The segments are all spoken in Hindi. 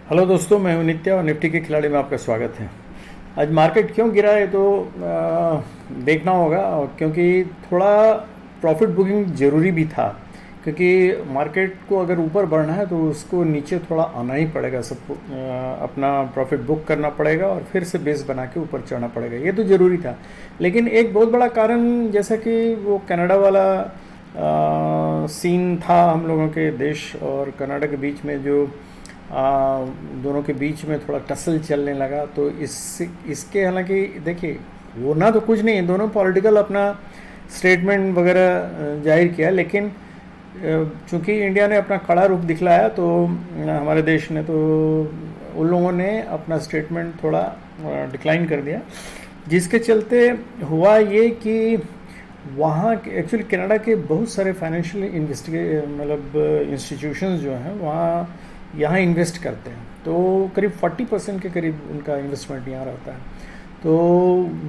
हेलो दोस्तों, मैं हूं नित्या और निफ्टी के खिलाड़ी में आपका स्वागत है। आज मार्केट क्यों गिरा है तो देखना होगा, क्योंकि थोड़ा प्रॉफिट बुकिंग ज़रूरी भी था। क्योंकि मार्केट को अगर ऊपर बढ़ना है तो उसको नीचे थोड़ा आना ही पड़ेगा, सबको अपना प्रॉफिट बुक करना पड़ेगा और फिर से बेस बना के ऊपर चढ़ना पड़ेगा। ये तो ज़रूरी था। लेकिन एक बहुत बड़ा कारण, जैसा कि वो कनाडा वाला सीन था, हम लोगों के देश और कनाडा के बीच में जो दोनों के बीच में थोड़ा टसल चलने लगा, तो इसके हालांकि देखिए होना तो कुछ नहीं है, दोनों पॉलिटिकल अपना स्टेटमेंट वगैरह जाहिर किया। लेकिन चूंकि इंडिया ने अपना कड़ा रूप दिखलाया, तो हमारे देश ने तो उन लोगों ने अपना स्टेटमेंट थोड़ा डिक्लाइन कर दिया, जिसके चलते हुआ ये कि वहाँ एक्चुअली कनाडा के बहुत सारे फाइनेंशियल मतलब इंस्टीट्यूशंस जो हैं वहाँ यहाँ इन्वेस्ट करते हैं। तो करीब 40% के करीब उनका इन्वेस्टमेंट यहाँ रहता है। तो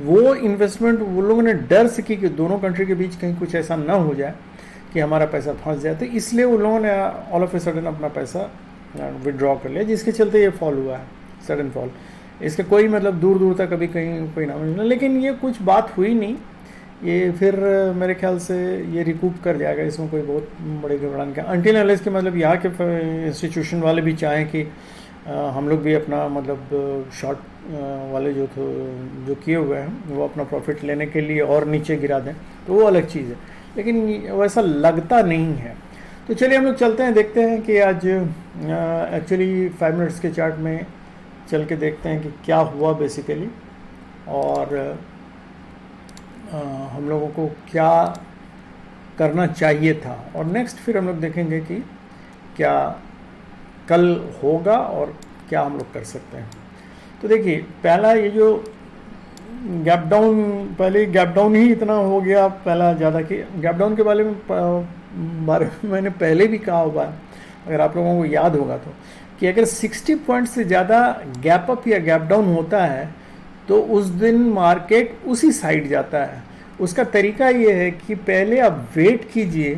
वो इन्वेस्टमेंट वो लोगों ने डर से की कि दोनों कंट्री के बीच कहीं कुछ ऐसा ना हो जाए कि हमारा पैसा फंस जाए, तो इसलिए उन लोगों ने ऑल ऑफ ए सडन अपना पैसा विड्रॉ कर लिया, जिसके चलते ये फॉल हुआ है, सडन फॉल। इसका कोई मतलब दूर दूर तक अभी कहीं कोई नाम नहीं, लेकिन ये कुछ बात हुई नहीं। ये फिर मेरे ख्याल से ये रिकूप कर जाएगा, इसमें कोई बहुत बड़े घबराने का अनटिल अनलेस के मतलब यहाँ के इंस्टीट्यूशन वाले भी चाहें कि हम लोग भी अपना मतलब शॉर्ट वाले जो किए हुए हैं वो अपना प्रॉफिट लेने के लिए और नीचे गिरा दें, तो वो अलग चीज़ है। लेकिन वैसा लगता नहीं है। तो चलिए हम लोग चलते हैं, देखते हैं कि आज एक्चुअली 5 मिनट्स के चार्ट में चल के देखते हैं कि क्या हुआ बेसिकली, और हम लोगों को क्या करना चाहिए था। और नेक्स्ट फिर हम लोग देखेंगे कि क्या कल होगा और क्या हम लोग कर सकते हैं। तो देखिए, पहला ये जो गैप डाउन, पहले गैप डाउन ही इतना हो गया पहला ज़्यादा, कि गैप डाउन के बारे में मैंने पहले भी कहा हुआ है, अगर आप लोगों को याद होगा तो, कि अगर 60 पॉइंट से ज़्यादा गैप अप या गैप डाउन होता है तो उस दिन मार्केट उसी साइड जाता है। उसका तरीका ये है कि पहले आप वेट कीजिए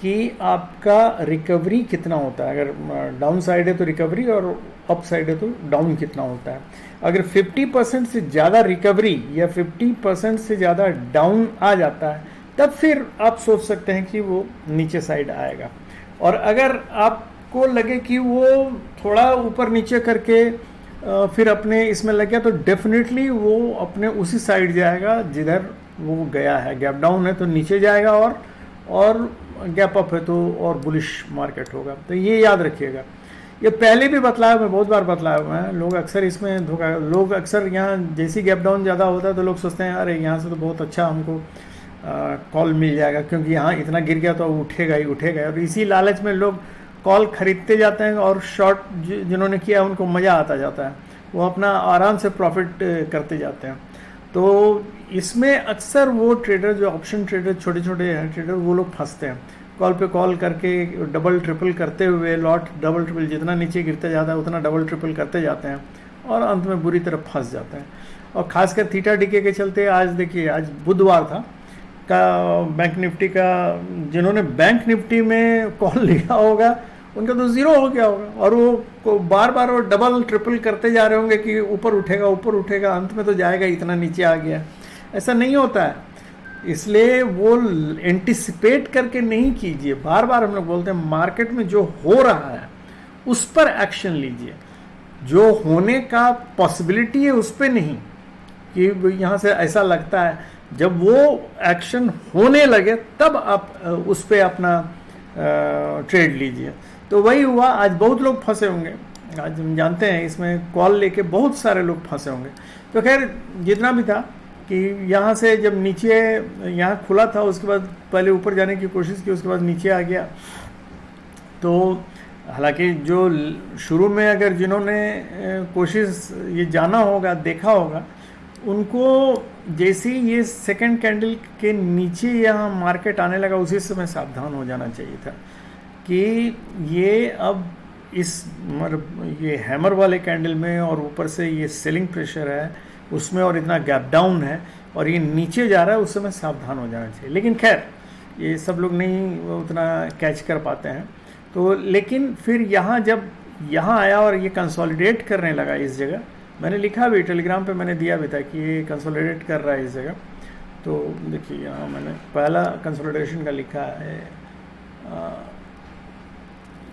कि आपका रिकवरी कितना होता है। अगर डाउन साइड है तो रिकवरी, और अप साइड है तो डाउन कितना होता है। अगर 50% से ज़्यादा रिकवरी या 50% से ज़्यादा डाउन आ जाता है, तब फिर आप सोच सकते हैं कि वो नीचे साइड आएगा। और अगर आपको लगे कि वो थोड़ा ऊपर नीचे करके फिर अपने इसमें लग गया, तो डेफिनेटली वो अपने उसी साइड जाएगा जिधर वो गया है। गैप डाउन है तो नीचे जाएगा, और गैप अप है तो और बुलिश मार्केट होगा। तो ये याद रखिएगा। ये पहले भी बतलाया, मैं बहुत बार बतलाया हुआ है। लोग अक्सर इसमें धोखा, लोग अक्सर यहाँ जैसी गैप डाउन ज़्यादा होता है तो लोग सोचते हैं अरे यहाँ से तो बहुत अच्छा हमको कॉल मिल जाएगा, क्योंकि यहाँ इतना गिर गया तो उठेगा ही उठेगा। और इसी लालच में लोग कॉल खरीदते जाते हैं, और शॉर्ट जिन्होंने किया उनको मज़ा आता जाता है, वो अपना आराम से प्रॉफिट करते जाते हैं। तो इसमें अक्सर वो ट्रेडर, जो ऑप्शन ट्रेडर छोटे छोटे हैं ट्रेडर, वो लोग फंसते हैं। कॉल पे कॉल करके डबल ट्रिपल करते हुए, लॉट डबल ट्रिपल, जितना नीचे गिरते जाता है उतना डबल ट्रिपल करते जाते हैं, और अंत में बुरी तरह फंस जाते हैं। और ख़ासकर थीटा डीके के चलते आज देखिए, आज बुधवार था का बैंक निफ्टी का, जिन्होंने बैंक निफ्टी में कॉल लिया होगा उनका तो ज़ीरो हो गया होगा, और वो बार बार वो डबल ट्रिपल करते जा रहे होंगे कि ऊपर उठेगा ऊपर उठेगा, अंत में तो जाएगा इतना नीचे आ गया। ऐसा नहीं होता है, इसलिए वो एंटिसिपेट करके नहीं कीजिए। बार बार हम लोग बोलते हैं मार्केट में जो हो रहा है उस पर एक्शन लीजिए, जो होने का पॉसिबिलिटी है उस पर नहीं, कि यहाँ से ऐसा लगता है। जब वो एक्शन होने लगे तब आप उस पर अपना ट्रेड लीजिए। तो वही हुआ, आज बहुत लोग फंसे होंगे। आज हम जानते हैं इसमें कॉल लेके बहुत सारे लोग फंसे होंगे। तो खैर जितना भी था कि यहाँ से जब नीचे यहाँ खुला था, उसके बाद पहले ऊपर जाने की कोशिश की, उसके बाद नीचे आ गया। तो हालांकि जो शुरू में अगर जिन्होंने कोशिश ये जाना होगा, देखा होगा, उनको जैसे ही ये सेकंड कैंडल के नीचे यहाँ मार्केट आने लगा, उसी समय सावधान हो जाना चाहिए था कि ये अब इस ये हैमर वाले कैंडल में, और ऊपर से ये सेलिंग प्रेशर है उसमें, और इतना गैप डाउन है और ये नीचे जा रहा है, उस समय सावधान हो जाना चाहिए। लेकिन खैर ये सब लोग नहीं उतना कैच कर पाते हैं। तो लेकिन फिर यहाँ जब यहाँ आया और ये कंसोलिडेट करने लगा इस जगह, मैंने लिखा भी टेलीग्राम पे, मैंने दिया भी था कि ये कंसोलिडेट कर रहा है इस जगह। तो देखिए यहाँ मैंने पहला कंसोलिडेशन का लिखा है,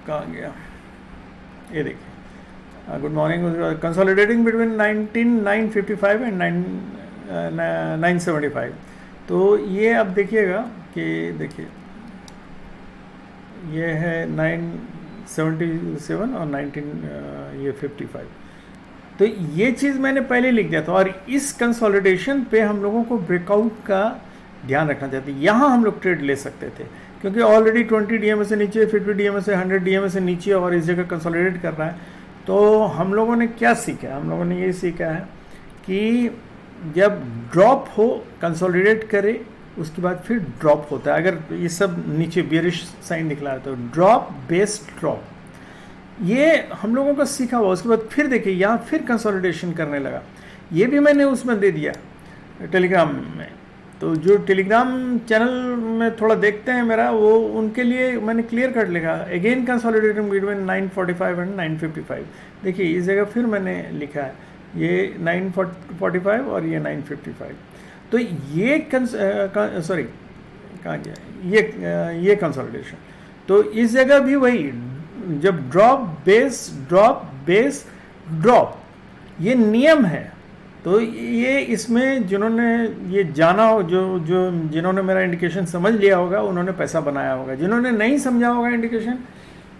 कहाँ गया, ये देखिए, good morning, consolidating between 955 and 975। तो ये अब देखिएगा कि देखिए ये है 977 और 55। तो ये चीज़ मैंने पहले लिख दिया था, और इस कंसोलिडेशन पे हम लोगों को ब्रेकआउट का ध्यान रखना चाहते हैं। यहाँ हम लोग ट्रेड ले सकते थे क्योंकि ऑलरेडी 20 DMA से नीचे, 50 DMA से, 100 DMA से नीचे और इस जगह कंसोलिडेट कर रहा है। तो हम लोगों ने क्या सीखा है, हम लोगों ने ये सीखा है कि जब ड्रॉप हो कंसोलिडेट करे, उसके बाद फिर ड्रॉप होता है। अगर ये सब नीचे बेरिश साइन दिखला है तो ड्रॉप बेस्ड ड्रॉप, ये हम लोगों का सीखा हुआ। उसके बाद फिर देखिए यहाँ फिर कंसोलिडेशन करने लगा, ये भी मैंने उसमें दे दिया टेलीग्राम में। तो जो टेलीग्राम चैनल में थोड़ा देखते हैं मेरा, वो उनके लिए मैंने क्लियर कट लिखा, अगेन कंसोलिडेटिंग बिटवीन 945 एंड 955। देखिए इस जगह फिर मैंने लिखा है ये 945 और ये 955। तो ये सॉरी कहाँ गया, ये कंसोलिडेशन। तो इस जगह भी वही, जब ड्रॉप बेस ड्रॉप, ये नियम है। तो ये इसमें जिन्होंने ये जाना हो, जिन्होंने मेरा इंडिकेशन समझ लिया होगा, उन्होंने पैसा बनाया होगा। जिन्होंने नहीं समझा होगा इंडिकेशन,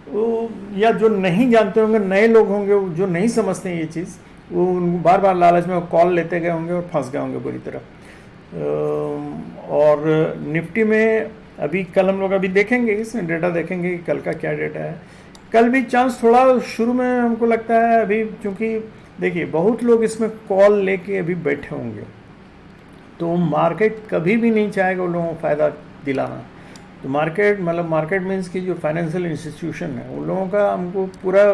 वो या जो नहीं जानते होंगे, नए लोग होंगे जो नहीं समझते हैं ये चीज़, वो बार बार लालच में कॉल लेते गए होंगे और फंस गए होंगे बुरी तरह। और निफ्टी में अभी कल हम लोग अभी देखेंगे, इसमें डेटा देखेंगे कि कल का क्या डेटा है। कल भी चांस थोड़ा शुरू में हमको लगता है अभी, क्योंकि देखिए बहुत लोग इसमें कॉल लेके अभी बैठे होंगे, तो मार्केट कभी भी नहीं चाहेगा उन लोगों को फ़ायदा दिलाना। तो मार्केट मतलब मार्केट मीन्स की जो फाइनेंशियल इंस्टीट्यूशन है, उन लोगों का हमको पूरा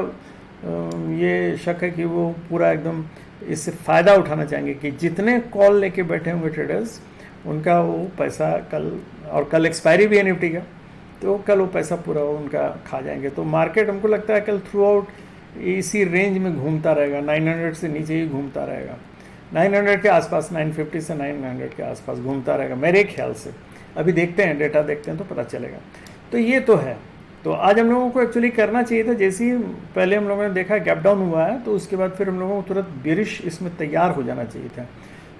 ये शक है कि वो पूरा एकदम इससे फ़ायदा उठाना चाहेंगे कि जितने कॉल लेके बैठे होंगे ट्रेडर्स, उनका वो पैसा कल, और कल एक्सपायरी भी है निफ्टी का, तो कल वो पैसा पूरा उनका खा जाएंगे। तो मार्केट हमको लगता है कल थ्रू आउट इसी रेंज में घूमता रहेगा, 900 से नीचे ही घूमता रहेगा, 900 के आसपास, 950 से 900 के आसपास घूमता रहेगा मेरे ख्याल से। अभी देखते हैं, डेटा देखते हैं तो पता चलेगा। तो ये तो है। तो आज हम लोगों को एक्चुअली करना चाहिए था, जैसे ही पहले हम लोगों ने देखा गैप डाउन हुआ है, तो उसके बाद फिर हम लोगों को तुरंत बेरिश इसमें तैयार हो जाना चाहिए था।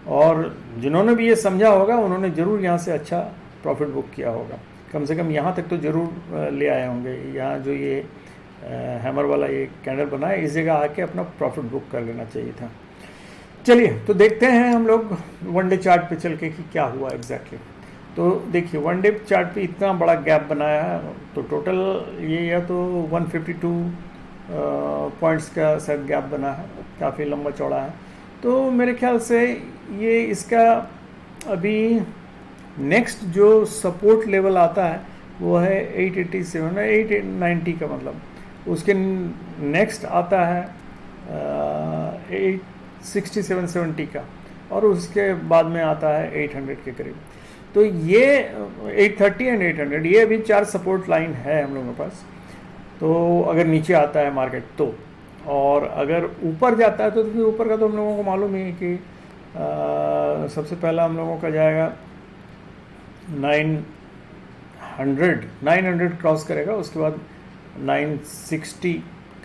और जिन्होंने भी ये समझा होगा, उन्होंने ज़रूर यहाँ से अच्छा प्रॉफिट बुक किया होगा, कम से कम यहाँ तक तो ज़रूर ले आए होंगे। यहाँ जो ये हैमर वाला ये कैंडल बना है, इस जगह आके अपना प्रॉफिट बुक कर लेना चाहिए था। चलिए तो देखते हैं हम लोग वन डे चार्ट पे चल के कि क्या हुआ एग्जैक्टली। तो देखिए वन डे चार्ट पे इतना बड़ा गैप बनाया है, तो टोटल ये या तो 152 पॉइंट्स का शायद गैप बना है, काफ़ी लंबा चौड़ा है। तो मेरे ख्याल से ये इसका अभी नेक्स्ट जो सपोर्ट लेवल आता है वो है 887 है, 890 का मतलब। उसके नेक्स्ट आता है 867-70 का, और उसके बाद में आता है 800 के करीब। तो ये 830 एंड 800, ये अभी 4 सपोर्ट लाइन है हम लोगों के पास। तो अगर नीचे आता है मार्केट तो, और अगर ऊपर जाता है तो फिर ऊपर का तो हम लोगों को मालूम ही है कि सबसे पहला हम लोगों का जाएगा 900 क्रॉस करेगा, उसके बाद 960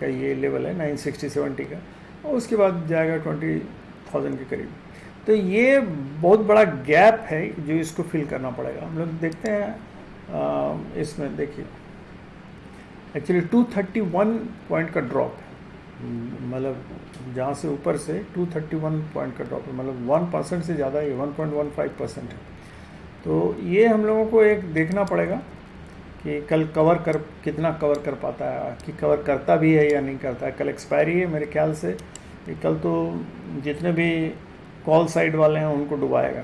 का ये लेवल है, 960-70 का, और उसके बाद जाएगा 20,000 के करीब। तो ये बहुत बड़ा गैप है जो इसको फिल करना पड़ेगा। हम लोग देखते हैं इसमें देखिए एक्चुअली 231 पॉइंट का ड्रॉप है, मतलब जहाँ से ऊपर से 231 पॉइंट का ड्रॉप है, मतलब 1% से ज़्यादा, ये 1.15% है। तो ये हम लोगों को एक देखना पड़ेगा कि कल कितना कवर कर पाता है, कि कवर करता भी है या नहीं करता है। कल एक्सपायरी है मेरे ख्याल से, कल तो जितने भी कॉल साइड वाले हैं उनको डुबाएगा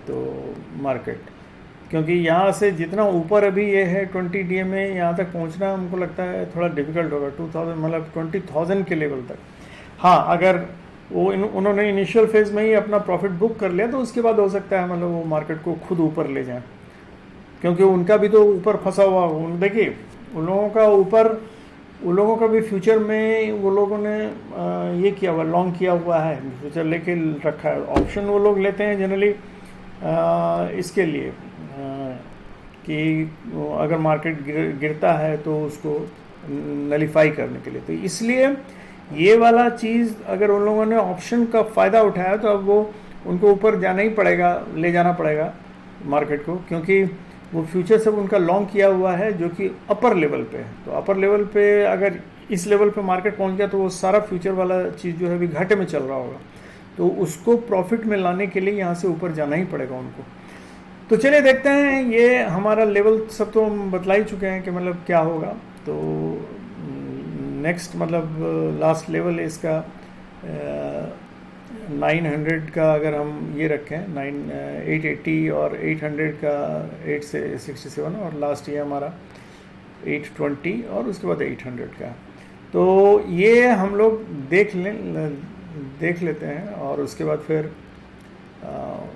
तो मार्केट, क्योंकि यहाँ से जितना ऊपर अभी ये है 20 DMA, यहाँ तक पहुँचना हमको लगता है थोड़ा डिफिकल्ट होगा, 2000 मतलब 20,000 के लेवल तक। हाँ, अगर वो उन्होंने इनिशियल फेज में ही अपना प्रॉफिट बुक कर लिया तो उसके बाद हो सकता है मतलब वो मार्केट को खुद ऊपर ले जाए, क्योंकि उनका भी तो ऊपर फंसा हुआ। देखिए उन लोगों का ऊपर वो लोगों का भी फ्यूचर में वो लोगों ने ये किया हुआ, लॉन्ग किया हुआ है, फ्यूचर लेके रखा है। ऑप्शन वो लोग लेते हैं जनरली इसके लिए कि अगर मार्केट गिरता है तो उसको नलीफाई करने के लिए। तो इसलिए ये वाला चीज़ अगर उन लोगों ने ऑप्शन का फ़ायदा उठाया तो अब वो उनको ऊपर जाना ही पड़ेगा, ले जाना पड़ेगा मार्केट को, क्योंकि वो फ्यूचर सब उनका लॉन्ग किया हुआ है जो कि अपर लेवल पे है। तो अपर लेवल पे अगर इस लेवल पे मार्केट पहुंच गया तो वो सारा फ्यूचर वाला चीज़ जो है अभी घाटे में चल रहा होगा, तो उसको प्रॉफिट में लाने के लिए यहाँ से ऊपर जाना ही पड़ेगा उनको। तो चलिए देखते हैं, ये हमारा लेवल सब तो हम बतला ही चुके हैं कि मतलब क्या होगा। तो नेक्स्ट मतलब लास्ट लेवल है इसका 900 का, अगर हम ये रखें 880 और 800 का 8 से 67, और लास्ट ये हमारा 820 और उसके बाद 800 का। तो ये हम लोग देख लेते हैं, और उसके बाद फिर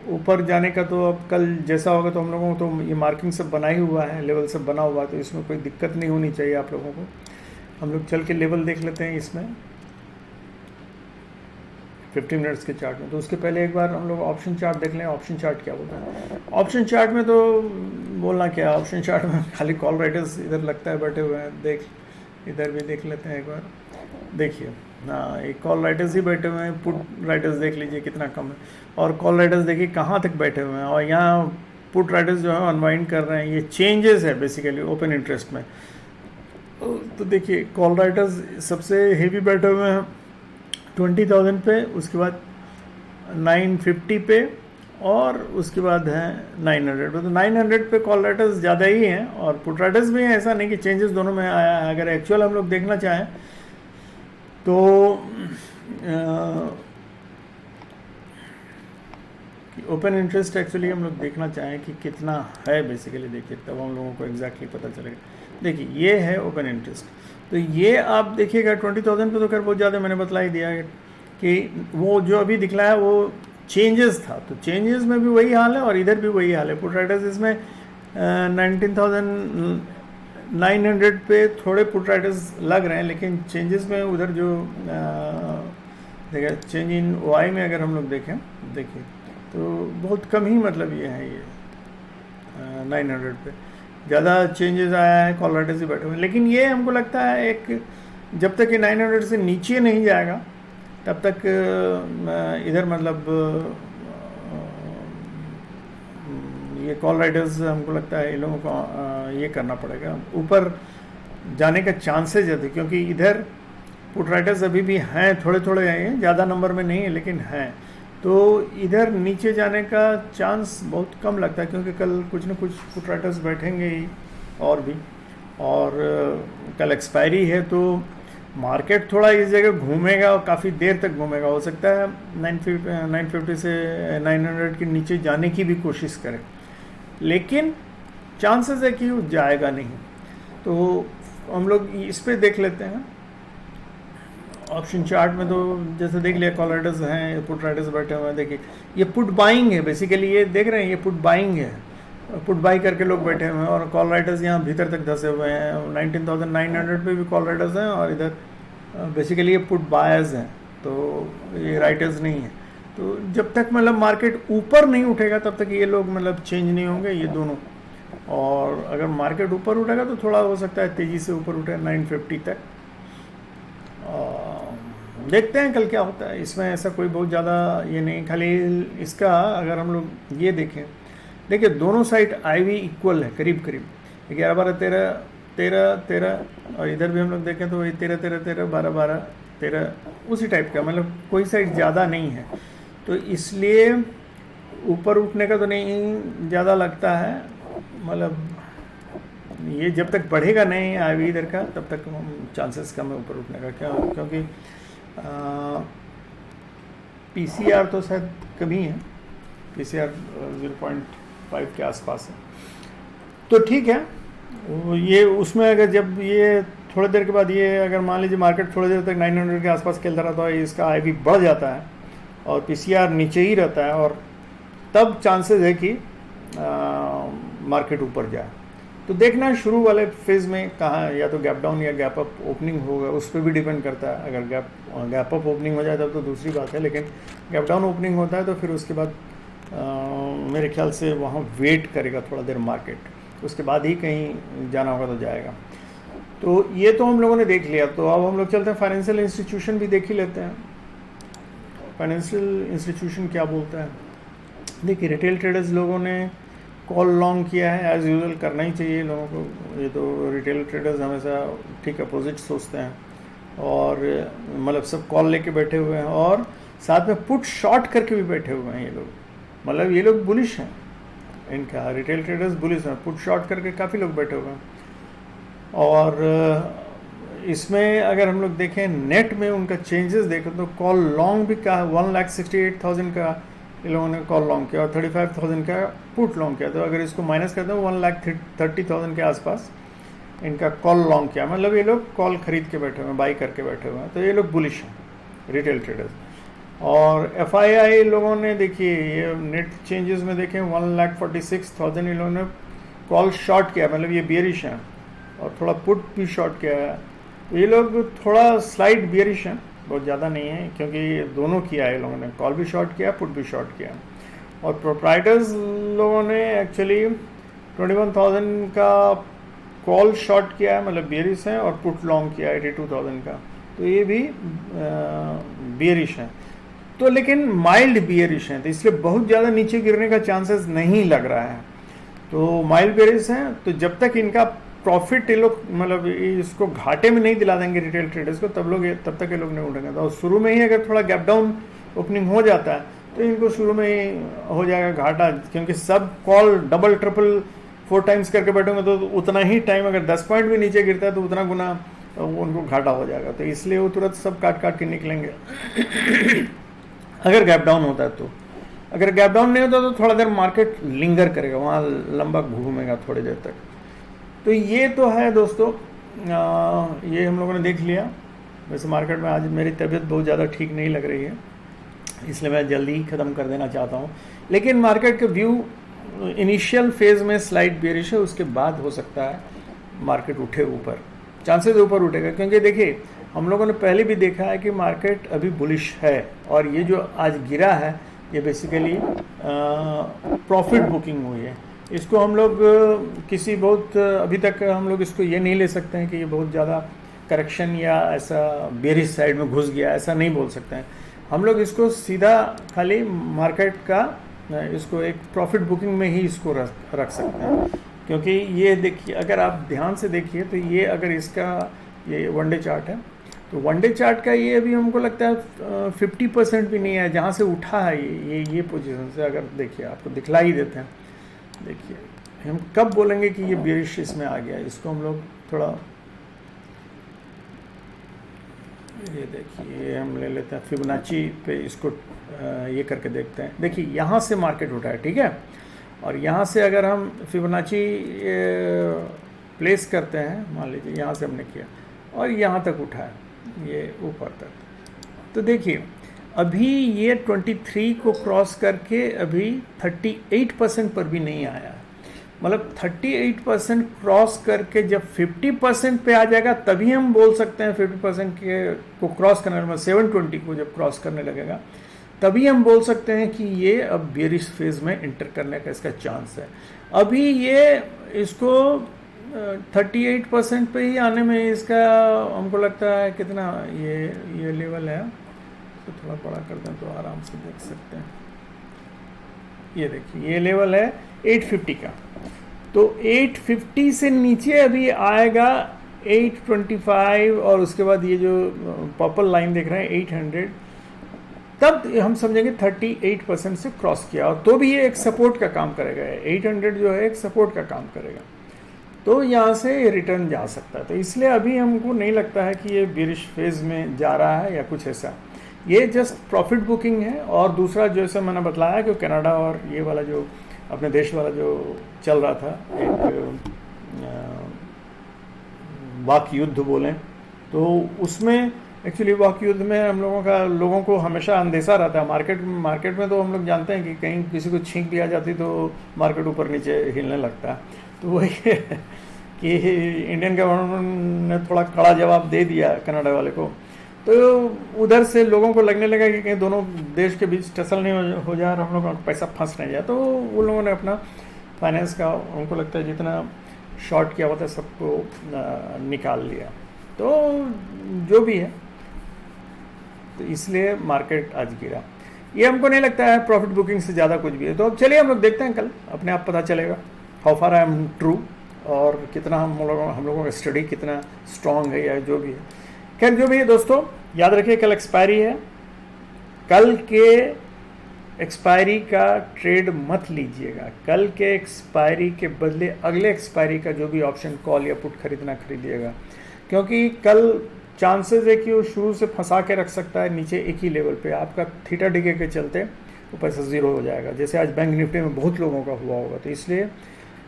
ऊपर जाने का तो अब कल जैसा होगा तो हम लोगों को तो ये मार्किंग सब बना ही हुआ है, लेवल सब बना हुआ है, तो इसमें कोई दिक्कत नहीं होनी चाहिए आप लोगों को। हम लोग चल के लेवल देख लेते हैं इसमें 15 मिनट्स के चार्ट में। तो उसके पहले एक बार हम लोग ऑप्शन चार्ट देख लें। ऑप्शन चार्ट क्या बोलता है? ऑप्शन चार्ट में तो बोलना क्या, ऑप्शन चार्ट में खाली कॉल राइटर्स इधर लगता है बैठे हुए हैं, इधर भी देख लेते हैं एक बार। देखिए हाँ, एक कॉल राइटर्स ही बैठे हुए हैं, पुट राइटर्स देख लीजिए कितना कम है, और कॉल राइटर्स देखिए कहाँ तक बैठे हुए हैं, और यहाँ पुट राइटर्स जो है अनवाइंड कर रहे हैं। ये चेंजेस है बेसिकली ओपन इंटरेस्ट में। तो देखिए कॉल राइटर्स सबसे हेवी बैठे हुए हैं 20,000 पे, उसके बाद 950 पे, और उसके बाद है 900 पे। तो 900 पे कॉल राइटर्स ज़्यादा ही हैं और पुट राइटर्स भी हैं, ऐसा नहीं कि चेंजेस दोनों में आया है। अगर एक्चुअल हम लोग देखना चाहें तो ओपन इंटरेस्ट एक्चुअली हम लोग देखना चाहें कि कितना है बेसिकली, देखिए तब हम लोगों को एग्जैक्टली पता चलेगा। देखिए ये है ओपन इंटरेस्ट, तो ये आप देखिएगा 20,000 पे तो खैर बहुत ज़्यादा मैंने बतला ही दिया है कि वो जो अभी दिखला है वो चेंजेस था, तो चेंजेस में भी वही हाल है और इधर भी वही हाल है। पुट राइटर्स इसमें 19,900 पे थोड़े पुट राइटर्स लग रहे हैं, लेकिन चेंजेस में उधर जो देखिए चेंज इन वाई में अगर हम लोग देखें, देखिए तो बहुत कम ही मतलब ये है, ये 900 पे ज़्यादा चेंजेस आया है, कॉल राइटर्स ही बैठे हुए हैं। लेकिन ये हमको लगता है एक जब तक ये 900 से नीचे नहीं जाएगा तब तक इधर मतलब ये कॉल राइटर्स हमको लगता है इन लोगों को ये करना पड़ेगा, ऊपर जाने का चांसेस ज़्यादा, क्योंकि इधर पुट राइटर्स अभी भी हैं, थोड़े थोड़े हैं, ज़्यादा नंबर में नहीं है लेकिन हैं। तो इधर नीचे जाने का चांस बहुत कम लगता है, क्योंकि कल कुछ न कुछ पुट राइटर्स बैठेंगे ही और भी, और कल एक्सपायरी है, तो मार्केट थोड़ा इस जगह घूमेगा और काफ़ी देर तक घूमेगा। हो सकता है 950 से 900 के नीचे जाने की भी कोशिश करें, लेकिन चांसेस है कि वो जाएगा नहीं। तो हम लोग इस पे देख लेते हैं ऑप्शन चार्ट में। तो जैसे देख लिया कॉल राइटर्स हैं, पुट राइटर्स बैठे हुए हैं। देखिए ये पुट बाइंग है बेसिकली, ये देख रहे हैं ये पुट बाइंग है, पुट बाई करके लोग बैठे हुए हैं, और कॉल राइटर्स यहाँ भीतर तक धंसे हुए हैं। 19,900 पे भी कॉल राइटर्स हैं, और इधर बेसिकली ये पुट बायर्स हैं, तो ये राइटर्स नहीं है। तो जब तक मतलब मार्केट ऊपर नहीं उठेगा तब तक ये लोग मतलब चेंज नहीं होंगे ये दोनों, और अगर मार्केट ऊपर उठेगा तो थोड़ा हो सकता है तेज़ी से ऊपर उठे 950 तक। देखते हैं कल क्या होता है। इसमें ऐसा कोई बहुत ज़्यादा ये नहीं, खाली इसका अगर हम लोग ये देखें, देखिए दोनों साइड IV इक्वल है करीब करीब, 11 12 13 13 13, और इधर भी हम लोग देखें तो वही 13 13 13 12 12 13, उसी टाइप का, मतलब कोई साइड ज़्यादा नहीं है। तो इसलिए ऊपर उठने का तो नहीं ज़्यादा लगता है, मतलब ये जब तक बढ़ेगा नहीं IV इधर का तब तक चांसेस कम है ऊपर उठने का। क्यों? क्योंकि PCR तो शायद कमी है, PCR 0.5 के आसपास है, तो ठीक है। ये उसमें अगर जब ये थोड़ी देर के बाद ये अगर मान लीजिए मार्केट थोड़ी देर तक 900 के आसपास खेलता रहता है, इसका IV बढ़ जाता है और PCR नीचे ही रहता है, और तब चांसेस है कि मार्केट ऊपर जाए। तो देखना है शुरू वाले फेज में कहाँ या तो गैप डाउन या गैप अप ओपनिंग होगा, उस पर भी डिपेंड करता है। अगर गैप अप ओपनिंग हो जाए तब तो दूसरी बात है, लेकिन गैप डाउन ओपनिंग होता है तो फिर उसके बाद मेरे ख्याल से वहाँ वेट करेगा थोड़ा देर मार्केट, उसके बाद ही कहीं जाना होगा तो जाएगा। तो ये तो हम लोगों ने देख लिया। तो अब हम लोग चलते हैं फाइनेंशियल इंस्टीट्यूशन भी देख ही लेते हैं। फाइनेंशियल इंस्टीट्यूशन क्या बोलता है? देखिए, रिटेल ट्रेडर्स लोगों ने कॉल लॉन्ग किया है, एज यूजुअल करना ही चाहिए लोगों को। ये तो रिटेल ट्रेडर्स हमेशा ठीक अपोजिट सोचते हैं, और मतलब सब कॉल लेके बैठे हुए हैं और साथ में पुट शॉर्ट करके भी बैठे हुए हैं ये लोग। मतलब ये लोग बुलिश हैं, इनका रिटेल ट्रेडर्स बुलिश हैं, पुट शॉर्ट करके काफ़ी लोग बैठे हुए हैं। और इसमें अगर हम लोग देखें नेट में उनका चेंजेस देखें तो कॉल लॉन्ग भी का 1,68,000 का इन लोगों ने कॉल लॉन्ग किया और 35,000 का पुट लॉन्ग किया। तो अगर इसको माइनस करते हैं 1,30,000 के आसपास इनका कॉल लॉन्ग किया, मतलब ये लोग कॉल खरीद के बैठे हुए हैं, बाई करके बैठे हुए हैं। तो ये लोग बुलिश हैं रिटेल ट्रेडर्स। और FII लोगों ने देखिए ये नेट चेंजेस में देखें 1,46,000 इन लोगों ने कॉल शॉर्ट किया, मतलब ये बियरिश हैं, और थोड़ा पुट भी शॉर्ट किया है। तो ये लोग थोड़ा स्लाइड बियरिश हैं, बहुत ज़्यादा नहीं है, क्योंकि दोनों किया है लोगों ने, कॉल भी शॉर्ट किया, पुट भी शॉर्ट किया। और प्रोप्राइटर्स लोगों ने एक्चुअली 21,000 का कॉल शॉर्ट किया है, मतलब बियरिश है, और पुट लॉन्ग किया 82,000 का। तो ये भी बियरिश है, तो लेकिन माइल्ड बियरिश हैं, तो इसलिए बहुत ज़्यादा नीचे गिरने का चांसेस नहीं लग रहा है। तो माइल्ड बियरिश हैं, तो जब तक इनका प्रॉफिट ये लोग मतलब इसको घाटे में नहीं दिला देंगे रिटेल ट्रेडर्स को, तब तक ये लोग नहीं उठेंगे। तो शुरू में ही अगर थोड़ा गैप डाउन ओपनिंग हो जाता है तो इनको शुरू में ही हो जाएगा घाटा, क्योंकि सब कॉल डबल ट्रिपल 4 टाइम्स करके बैठेंगे तो उतना ही टाइम, अगर 10 पॉइंट भी नीचे गिरता है तो उतना गुना उनको घाटा हो जाएगा। तो इसलिए वो तुरंत सब काट के निकलेंगे अगर गैप डाउन होता है तो। अगर गैप डाउन नहीं होता तो थोड़ा देर मार्केट लिंगर करेगा, वहाँ लंबा घूमेगा थोड़ी देर तक। तो ये तो है दोस्तों, ये हम लोगों ने देख लिया। वैसे मार्केट में आज मेरी तबीयत बहुत ज़्यादा ठीक नहीं लग रही है, इसलिए मैं जल्दी ही ख़त्म कर देना चाहता हूँ। लेकिन मार्केट का व्यू इनिशियल फेज़ में स्लाइड बेरिश है, उसके बाद हो सकता है मार्केट उठे ऊपर, चांसेस ऊपर उठेगा। क्योंकि देखिए हम लोगों ने पहले भी देखा है कि मार्केट अभी बुलिश है, और ये जो आज गिरा है ये बेसिकली प्रॉफिट बुकिंग हुई है। इसको हम लोग किसी बहुत अभी तक हम लोग इसको ये नहीं ले सकते हैं कि ये बहुत ज़्यादा करेक्शन या ऐसा बेरिश साइड में घुस गया, ऐसा नहीं बोल सकते हैं हम लोग। इसको सीधा खाली मार्केट का इसको एक प्रॉफिट बुकिंग में ही इसको रख सकते हैं। क्योंकि ये देखिए, अगर आप ध्यान से देखिए तो ये अगर इसका ये वनडे चार्ट है, तो वनडे चार्ट का ये अभी हमको लगता है 50% भी नहीं है जहाँ से उठा है ये पोजीशन से। अगर देखिए आपको दिखला ही देते हैं, देखिए हम कब बोलेंगे कि ये बेरिश इसमें आ गया, इसको हम लोग थोड़ा ये देखिए हम ले लेते हैं फिबोनाची पे, इसको ये करके देखते हैं। देखिए यहाँ से मार्केट उठा है, ठीक है, और यहाँ से अगर हम फिबोनाची प्लेस करते हैं, मान लीजिए यहाँ से हमने किया और यहाँ तक उठा है, ये ऊपर तक, तो देखिए अभी ये 23 को क्रॉस करके अभी 38% पर भी नहीं आया है। मतलब 38% क्रॉस करके जब 50% पे आ जाएगा तभी हम बोल सकते हैं 50% के को क्रॉस करने में 720 को जब क्रॉस करने लगेगा तभी हम बोल सकते हैं कि ये अब बेरिश फेज में इंटर करने का इसका चांस है। अभी ये इसको 38% पे ही आने में इसका हमको लगता है कितना ये लेवल है, तो थोड़ा बड़ा कर दें तो आराम से देख सकते हैं। ये देखिए ये लेवल है 850 का, तो 850 से नीचे अभी आएगा 825 और उसके बाद ये जो पर्पल लाइन देख रहे हैं 800, तब हम समझेंगे 38% से क्रॉस किया, और तो भी ये एक सपोर्ट का काम करेगा। 800 जो है एक सपोर्ट का काम करेगा, तो यहाँ से रिटर्न जा सकता है। तो इसलिए अभी हमको नहीं लगता है कि ये बेरिश फेज में जा रहा है या कुछ ऐसा, ये जस्ट प्रॉफिट बुकिंग है। और दूसरा जैसे मैंने बताया कि कनाडा और ये वाला जो अपने देश वाला जो चल रहा था एक वाक युद्ध बोलें, तो उसमें एक्चुअली वाक युद्ध में हम लोगों को हमेशा अंदेशा रहता है। मार्केट में तो हम लोग जानते हैं कि कहीं किसी को छींक भी आ जाती तो मार्केट ऊपर नीचे हिलने लगता है। तो वही है कि इंडियन गवर्नमेंट ने थोड़ा कड़ा जवाब दे दिया कनाडा वाले को, तो उधर से लोगों को लगने लगा कि कहीं दोनों देश के बीच टसल नहीं हो जाए और हम लोग का पैसा फंस नहीं जाए, तो वो लोगों ने अपना फाइनेंस का, उनको लगता है जितना शॉर्ट किया होता है सबको निकाल लिया। तो जो भी है, तो इसलिए मार्केट आज गिरा। ये हमको नहीं लगता है प्रॉफिट बुकिंग से ज़्यादा कुछ भी है। तो अब चलिए हम लोग देखते हैं, कल अपने आप पता चलेगा how far I am true, और कितना हम लोगों का स्टडी कितना स्ट्रांग है या जो भी है। खैर जो भी है दोस्तों, याद रखिए कल एक्सपायरी है, कल के एक्सपायरी का ट्रेड मत लीजिएगा। कल के एक्सपायरी के बदले अगले एक्सपायरी का जो भी ऑप्शन कॉल या पुट खरीदना खरीदिएगा, क्योंकि कल चांसेस है कि वो शुरू से फंसा के रख सकता है नीचे एक ही लेवल पे, आपका थीटा डिगे के चलते वो पैसा ज़ीरो हो जाएगा, जैसे आज बैंक निफ्टी में बहुत लोगों का हुआ होगा। तो इसलिए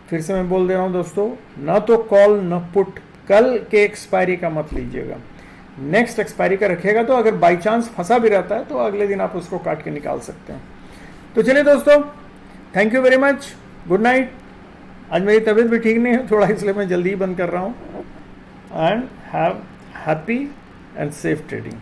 फिर से मैं बोल दे रहा हूँ दोस्तों, ना तो कॉल न पुट कल के एक्सपायरी का मत लीजिएगा। नेक्स्ट एक्सपायरी का रखिएगा, तो अगर बाई चांस फंसा भी रहता है तो अगले दिन आप उसको काट के निकाल सकते हैं। तो चलिए दोस्तों, thank you very much, good night. आज मेरी तबीयत भी ठीक नहीं है थोड़ा, इसलिए मैं जल्दी ही बंद कर रहा हूँ। And have happy and safe trading.